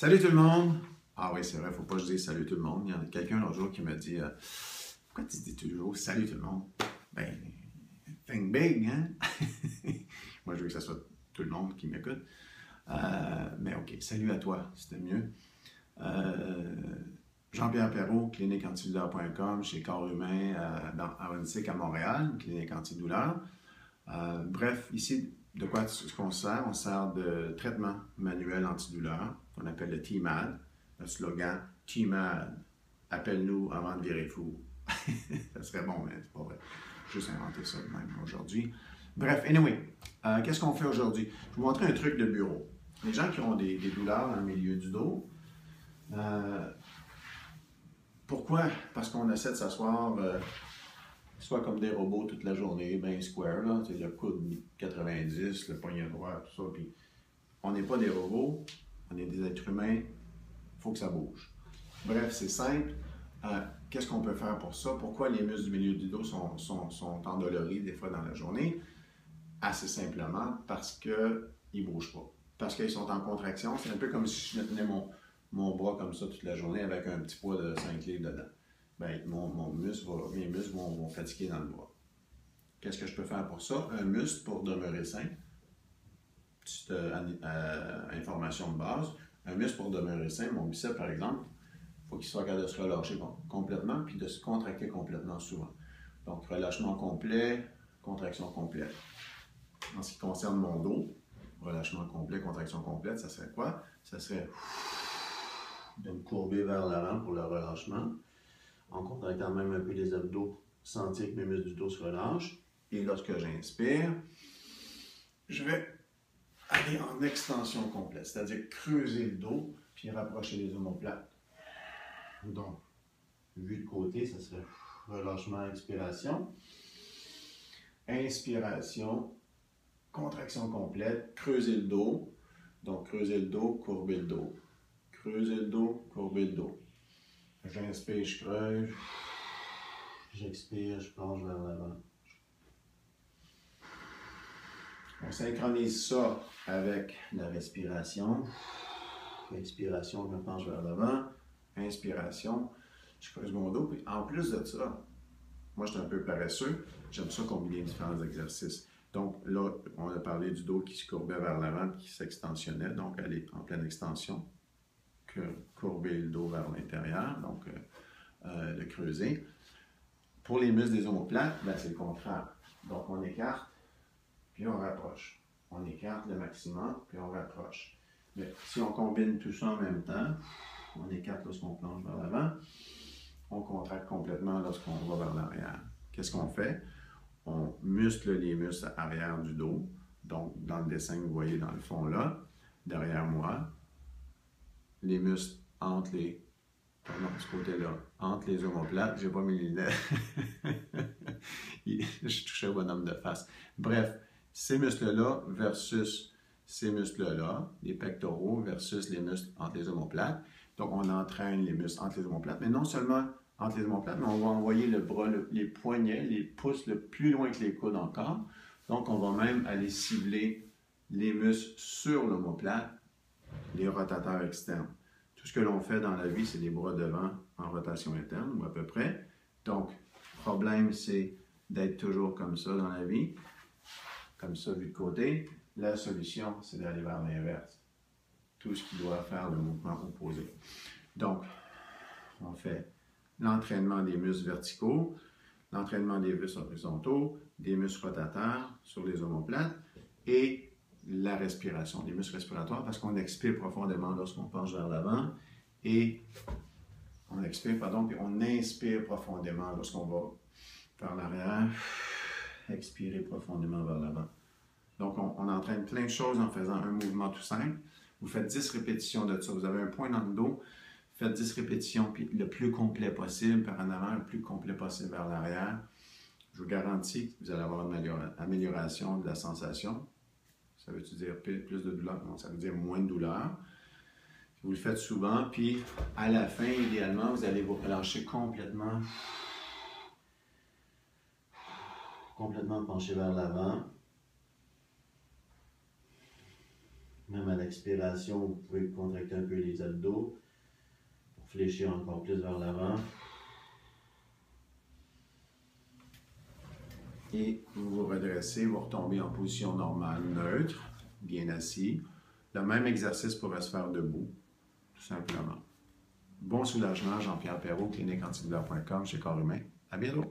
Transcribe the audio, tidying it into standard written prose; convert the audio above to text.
Salut tout le monde! Ah oui, c'est vrai, faut pas que je dise salut tout le monde. Il y en a quelqu'un l'autre jour qui m'a dit pourquoi tu dis toujours salut tout le monde? Ben, think big, hein? Moi, je veux que ce soit tout le monde qui m'écoute. Mais ok, salut à toi, c'était mieux. Jean-Pierre Perrault, cliniqueantidouleur.com, chez Corps Humain à Runsick à Montréal, clinique antidouleur. Bref, ici, de quoi est-ce qu'on se sert? On se sert de traitement manuel antidouleur, qu'on appelle le TMAD. Le slogan TMAD, appelle-nous avant de virer fou. Ça serait bon, mais c'est pas vrai. J'ai juste inventé ça même aujourd'hui. Bref, anyway, qu'est-ce qu'on fait aujourd'hui? Je vais vous montrer un truc de bureau. Les gens qui ont des douleurs dans le milieu du dos, pourquoi? Parce qu'on essaie de s'asseoir soit comme des robots toute la journée, bien square, là, le coude 90, le poignet droit, tout ça. Puis on n'est pas des robots, on est des êtres humains, il faut que ça bouge. Bref, c'est simple. Qu'est-ce qu'on peut faire pour ça? Pourquoi les muscles du milieu du dos sont endoloris des fois dans la journée? Assez simplement parce qu'ils ne bougent pas. Parce qu'ils sont en contraction. C'est un peu comme si je tenais mon bras comme ça toute la journée avec un petit poids de 5 livres dedans. Bien, mes muscles vont fatiguer dans le bras. Qu'est-ce que je peux faire pour ça? Un muscle pour demeurer sain. Petite information de base. Un muscle pour demeurer sain, mon biceps par exemple, il faut qu'il soit capable de se relâcher complètement puis de se contracter complètement souvent. Donc, relâchement complet, contraction complète. En ce qui concerne mon dos, relâchement complet, contraction complète, ça serait quoi? Ça serait de me courber vers l'avant pour le relâchement, en contractant même un peu les abdos, sentir que mes muscles du dos se relâchent. Et lorsque j'inspire, je vais aller en extension complète, c'est-à-dire creuser le dos puis rapprocher les omoplates. Donc, vu de côté, ça serait relâchement, expiration. Inspiration, contraction complète, creuser le dos. Donc, creuser le dos, courber le dos. Creuser le dos, courber le dos. J'inspire, je creuse. J'expire, je plonge vers l'avant. On synchronise ça avec la respiration. Expiration, je me penche vers l'avant. Inspiration, je creuse mon dos. Puis en plus de ça, moi je suis un peu paresseux, j'aime ça combiner différents exercices. Donc là, on a parlé du dos qui se courbait vers l'avant et qui s'extensionnait, donc aller en pleine extension, courber le dos vers l'intérieur, donc le creuser. Pour les muscles des omoplates, ben, c'est le contraire. Donc on écarte, puis on rapproche. On écarte le maximum, puis on rapproche. Mais si on combine tout ça en même temps, on écarte lorsqu'on plonge vers l'avant, on contracte complètement lorsqu'on va vers l'arrière. Qu'est-ce qu'on fait? On muscle les muscles arrière du dos. Donc, dans le dessin que vous voyez dans le fond là, derrière moi, les muscles entre les... Pardon, de ce côté-là, entre les omoplates. J'ai pas mis les lunettes. Je touchais au bonhomme de face. Bref, ces muscles-là versus ces muscles-là, les pectoraux versus les muscles entre les omoplates. Donc, on entraîne les muscles entre les omoplates, mais non seulement entre les omoplates, mais on va envoyer le bras, les poignets, les pouces le plus loin que les coudes encore. Donc, on va même aller cibler les muscles sur l'omoplate, les rotateurs externes. Tout ce que l'on fait dans la vie, c'est les bras devant en rotation interne, ou à peu près. Donc, le problème, c'est d'être toujours comme ça dans la vie, comme ça vu de côté. La solution, c'est d'aller vers l'inverse. Tout ce qui doit faire le mouvement opposé. Donc, on fait l'entraînement des muscles verticaux, l'entraînement des muscles horizontaux, des muscles rotateurs sur les omoplates et la respiration, des muscles respiratoires parce qu'on expire profondément lorsqu'on penche vers l'avant et on expire, pardon, puis on inspire profondément lorsqu'on va vers l'arrière, expirer profondément vers l'avant. Donc, on entraîne plein de choses en faisant un mouvement tout simple. Vous faites 10 répétitions de ça. Vous avez un point dans le dos, faites 10 répétitions, puis le plus complet possible, par en avant, le plus complet possible vers l'arrière. Je vous garantis que vous allez avoir une amélioration de la sensation. Ça veut-tu dire plus de douleur? Non, ça veut dire moins de douleur. Vous le faites souvent, puis à la fin, idéalement, vous allez vous relâcher complètement penché vers l'avant. Même à l'expiration, vous pouvez contracter un peu les abdos pour fléchir encore plus vers l'avant. Et vous vous redressez, vous retombez en position normale, neutre, bien assis. Le même exercice pourrait se faire debout, tout simplement. Bon soulagement, Jean-Pierre Perrault, cliniqueantidouleur.com chez Corps Humain. À bientôt!